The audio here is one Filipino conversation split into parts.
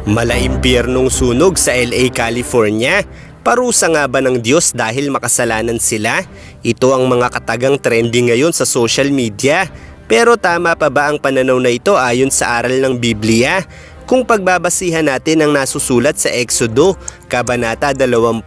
Malaimpyernong sunog sa LA, California. Parusa nga ba ng Diyos dahil makasalanan sila? Ito ang mga katagang trending ngayon sa social media. Pero tama pa ba ang pananaw na ito ayon sa aral ng Biblia? Kung pagbabasihan natin ang nasusulat sa Exodo, Kabanata 20,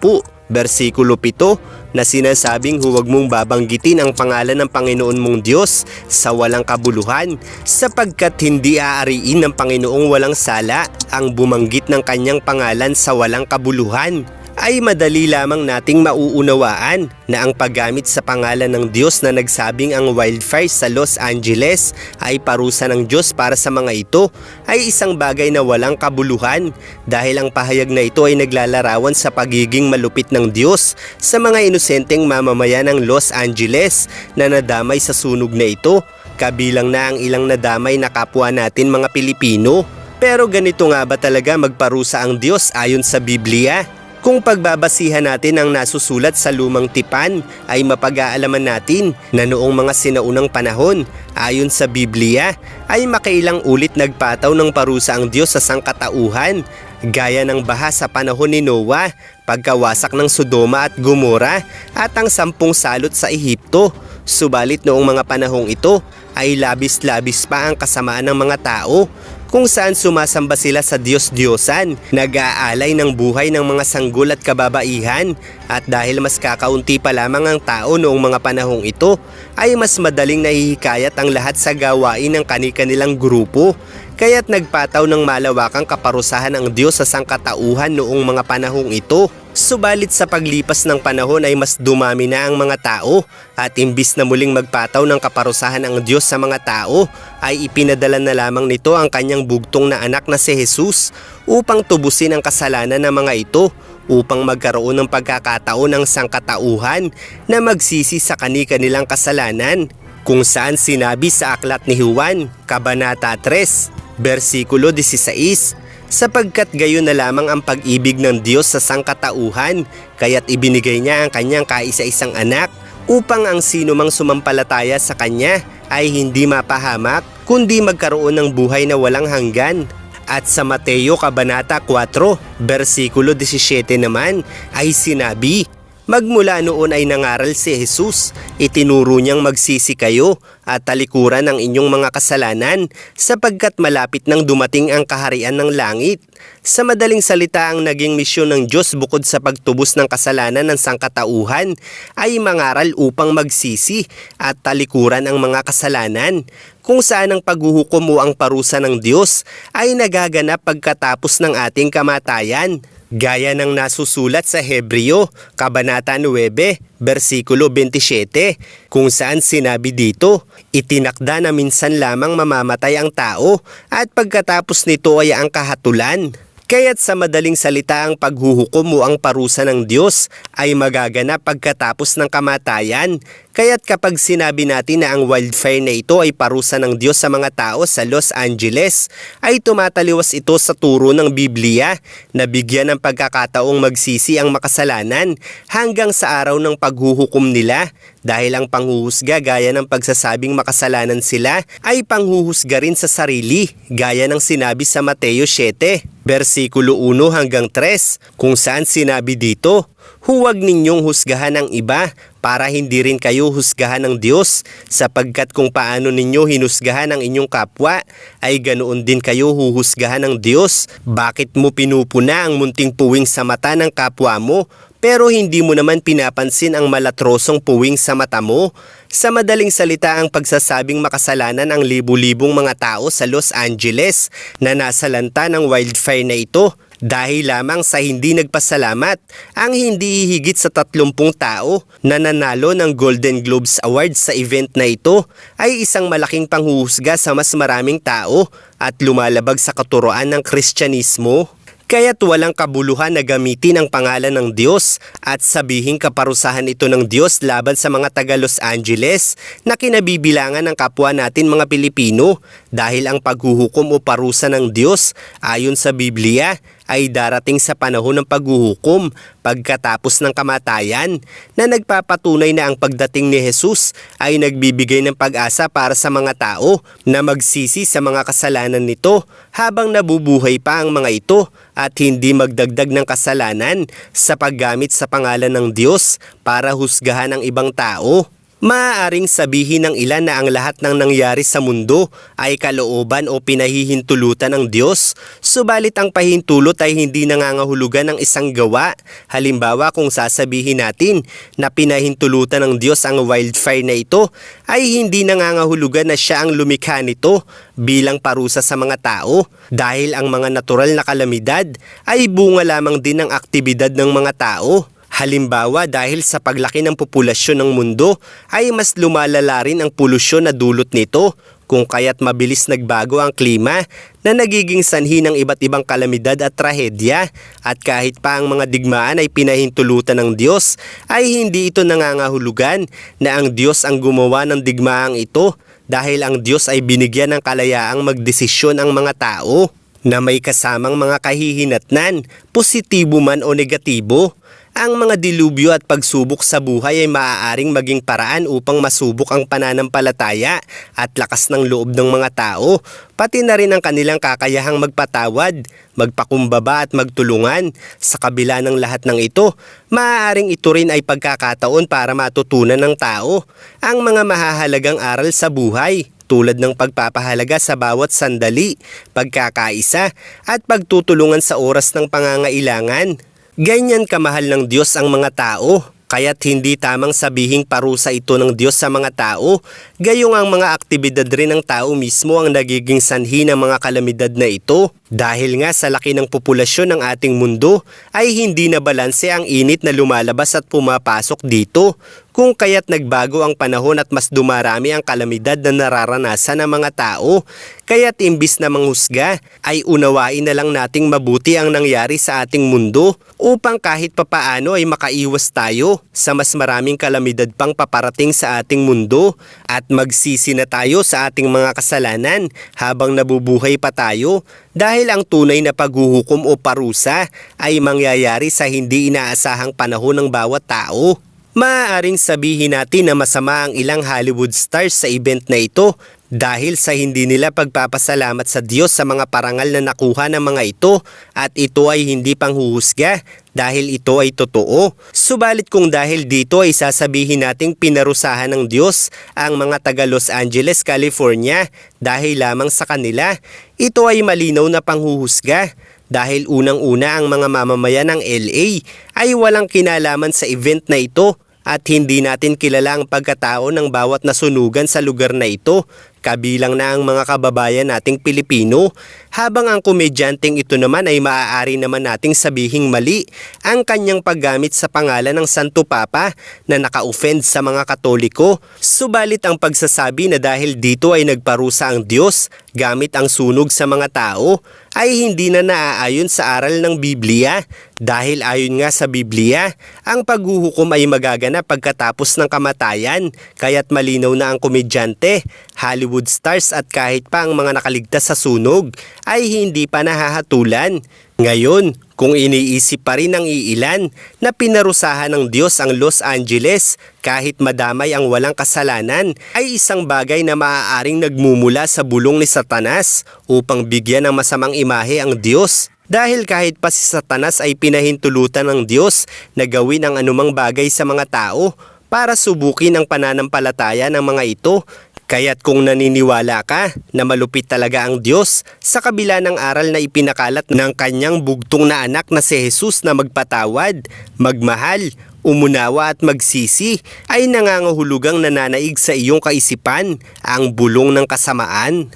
versikulo 7, na sinasabing huwag mong babanggitin ang pangalan ng Panginoon mong Diyos sa walang kabuluhan, sapagkat hindi aariin ng Panginoong walang sala ang bumanggit ng kanyang pangalan sa walang kabuluhan. Ay madali lamang nating mauunawaan na ang paggamit sa pangalan ng Diyos na nagsabing ang wildfire sa Los Angeles ay parusa ng Diyos para sa mga ito ay isang bagay na walang kabuluhan, dahil ang pahayag na ito ay naglalarawan sa pagiging malupit ng Diyos sa mga inosenteng mamamayan ng Los Angeles na nadamay sa sunog na ito, kabilang na ang ilang nadamay na kapwa natin mga Pilipino. Pero ganito nga ba talaga magparusa ang Diyos ayon sa Biblia? Kung pagbabasihan natin ang nasusulat sa Lumang Tipan, ay mapag-aalaman natin na noong mga sinaunang panahon, ayon sa Biblia, ay makailang ulit nagpataw ng parusa ang Diyos sa sangkatauhan, gaya ng baha sa panahon ni Noah, pagkawasak ng Sodoma at Gomora, at ang 10 salot sa Ehipto. Subalit noong mga panahong ito, ay labis-labis pa ang kasamaan ng mga tao, kung saan sumasamba sila sa Diyos-Diyosan, nag-aalay ng buhay ng mga sanggol at kababaihan, at dahil mas kakaunti pa lamang ang tao noong mga panahong ito, ay mas madaling nahihikayat ang lahat sa gawain ng kani-kanilang grupo, kaya't nagpataw ng malawakang kaparusahan ang Diyos sa sangkatauhan noong mga panahong ito. Subalit sa paglipas ng panahon ay mas dumami na ang mga tao, at imbis na muling magpataw ng kaparusahan ang Diyos sa mga tao, ay ipinadala na lamang nito ang kanyang bugtong na anak na si Jesus upang tubusin ang kasalanan ng mga ito, upang magkaroon ng pagkakataon ng sangkatauhan na magsisi sa kani-kanilang kasalanan, kung saan sinabi sa aklat ni Juan, Kabanata 3, versikulo 16, sapagkat gayon na lamang ang pag-ibig ng Diyos sa sangkatauhan, kaya't ibinigay niya ang kanyang kaisa-isang anak, upang ang sino mang sumampalataya sa kanya ay hindi mapahamak, kundi magkaroon ng buhay na walang hanggan. At sa Mateo Kabanata 4, versikulo 17 naman ay sinabi, magmula noon ay nangaral si Jesus, itinuro niyang magsisi kayo at talikuran ang inyong mga kasalanan, sapagkat malapit nang dumating ang kaharian ng langit. Sa madaling salita, ang naging misyon ng Diyos bukod sa pagtubos ng kasalanan ng sangkatauhan ay mangaral upang magsisi at talikuran ang mga kasalanan, kung saan ang paghuhukom o ang parusa ng Diyos ay nagaganap pagkatapos ng ating kamatayan. Gaya ng nasusulat sa Hebreo, Kabanata 9, versikulo 27, kung saan sinabi dito, itinakda na minsan lamang mamamatay ang tao at pagkatapos nito ay ang kahatulan. Kaya't sa madaling salita, ang paghuhukom o ang parusa ng Diyos ay magaganap pagkatapos ng kamatayan. Kaya't kapag sinabi natin na ang wildfire na ito ay parusa ng Diyos sa mga tao sa Los Angeles, ay tumataliwas ito sa turo ng Biblia na bigyan ng pagkakataong magsisi ang makasalanan hanggang sa araw ng paghuhukom nila, dahil ang panghuhusga gaya ng pagsasabing makasalanan sila ay panghuhusga rin sa sarili, gaya ng sinabi sa Mateo 7, versikulo 1 hanggang 3, kung saan sinabi dito, huwag ninyong husgahan ang iba para hindi rin kayo husgahan ng Diyos, sapagkat kung paano ninyo hinusgahan ang inyong kapwa, ay ganoon din kayo huhusgahan ng Diyos. Bakit mo pinupuna ang munting puwing sa mata ng kapwa mo, pero hindi mo naman pinapansin ang malatrosong puwing sa mata mo? Sa madaling salita, ang pagsasabing makasalanan ang libu-libong mga tao sa Los Angeles na nasalanta ng wildfire na ito dahil lamang sa hindi nagpasalamat. Ang hindi higit sa 30 tao na nanalo ng Golden Globes Award sa event na ito ay isang malaking panghuhusga sa mas maraming tao at lumalabag sa katuroan ng Kristyanismo. Kaya't walang kabuluhan na gamitin ang pangalan ng Diyos at sabihing kaparusahan ito ng Diyos laban sa mga taga Los Angeles na kinabibilangan ng kapwa natin mga Pilipino, dahil ang paghuhukom o parusa ng Diyos ayon sa Biblia ay darating sa panahon ng paghuhukom pagkatapos ng kamatayan, na nagpapatunay na ang pagdating ni Jesus ay nagbibigay ng pag-asa para sa mga tao na magsisi sa mga kasalanan nito habang nabubuhay pa ang mga ito at hindi magdagdag ng kasalanan sa paggamit sa pangalan ng Diyos para husgahan ang ibang tao. Maaaring sabihin ng ilan na ang lahat ng nangyari sa mundo ay kalooban o pinahihintulutan ng Diyos, subalit ang pahintulot ay hindi nangangahulugan ng isang gawa. Halimbawa, kung sasabihin natin na pinahintulutan ng Diyos ang wildfire na ito, ay hindi nangangahulugan na siya ang lumikha nito bilang parusa sa mga tao, dahil ang mga natural na kalamidad ay bunga lamang din ng aktibidad ng mga tao. Halimbawa, dahil sa paglaki ng populasyon ng mundo ay mas lumalala rin ang polusyon na dulot nito, kung kaya't mabilis nagbago ang klima na nagiging sanhi ng iba't ibang kalamidad at trahedya. At kahit pa ang mga digmaan ay pinahintulutan ng Diyos, ay hindi ito nangangahulugan na ang Diyos ang gumawa ng digmaang ito, dahil ang Diyos ay binigyan ng kalayaang magdesisyon ang mga tao na may kasamang mga kahihinatnan, positibo man o negatibo. Ang mga dilubyo at pagsubok sa buhay ay maaaring maging paraan upang masubok ang pananampalataya at lakas ng loob ng mga tao, pati na rin ang kanilang kakayahang magpatawad, magpakumbaba at magtulungan. Sa kabila ng lahat ng ito, maaaring ito rin ay pagkakataon para matutunan ng tao ang mga mahahalagang aral sa buhay, tulad ng pagpapahalaga sa bawat sandali, pagkakaisa at pagtutulungan sa oras ng pangangailangan. Ganyan kamahal ng Diyos ang mga tao, kaya't hindi tamang sabihing parusa ito ng Diyos sa mga tao, gayong ang mga aktibidad rin ng tao mismo ang nagiging sanhi ng mga kalamidad na ito. Dahil nga sa laki ng populasyon ng ating mundo, ay hindi na balanse ang init na lumalabas at pumapasok dito, kung kaya't nagbago ang panahon at mas dumarami ang kalamidad na nararanasan ng mga tao. Kaya't imbis na manghusga, ay unawain na lang nating mabuti ang nangyari sa ating mundo upang kahit papaano ay makaiwas tayo sa mas maraming kalamidad pang paparating sa ating mundo, at magsisi na tayo sa ating mga kasalanan habang nabubuhay pa tayo, dahil ang tunay na paghuhukom o parusa ay mangyayari sa hindi inaasahang panahon ng bawat tao. Maaaring sabihin natin na masama ang ilang Hollywood stars sa event na ito dahil sa hindi nila pagpapasalamat sa Diyos sa mga parangal na nakuha ng mga ito, at ito ay hindi panghuhusga dahil ito ay totoo. Subalit kung dahil dito ay sasabihin nating pinarusahan ng Diyos ang mga taga Los Angeles, California dahil lamang sa kanila, ito ay malinaw na panghuhusga. Dahil unang-una ang mga mamamayan ng LA ay walang kinalaman sa event na ito, at hindi natin kilala ang pagkatao ng bawat nasunugan sa lugar na ito, kabilang na ang mga kababayan nating Pilipino, habang ang komedyanteng ito naman ay maaari naman nating sabihing mali ang kanyang paggamit sa pangalan ng Santo Papa na naka-offend sa mga Katoliko. Subalit ang pagsasabi na dahil dito ay nagparusa ang Diyos gamit ang sunog sa mga tao ay hindi na naaayon sa aral ng Biblia, dahil ayon nga sa Biblia, ang paghuhukom ay magaganap pagkatapos ng kamatayan. Kaya't malinaw na ang komedyante, Hollywood stars at kahit pa ang mga nakaligtas sa sunog ay hindi pa nahahatulan. Ngayon, kung iniisip pa rin ng iilan na pinarusahan ng Diyos ang Los Angeles kahit madamay ang walang kasalanan, ay isang bagay na maaaring nagmumula sa bulong ni Satanas upang bigyan ng masamang imahe ang Diyos. Dahil kahit pa si Satanas ay pinahintulutan ng Diyos na gawin ang anumang bagay sa mga tao para subukin ang pananampalataya ng mga ito. Kaya't kung naniniwala ka na malupit talaga ang Diyos sa kabila ng aral na ipinakalat ng kanyang bugtong na anak na si Jesus na magpatawad, magmahal, umunawa at magsisi, ay nangangahulugang nananaig sa iyong kaisipan ang bulong ng kasamaan.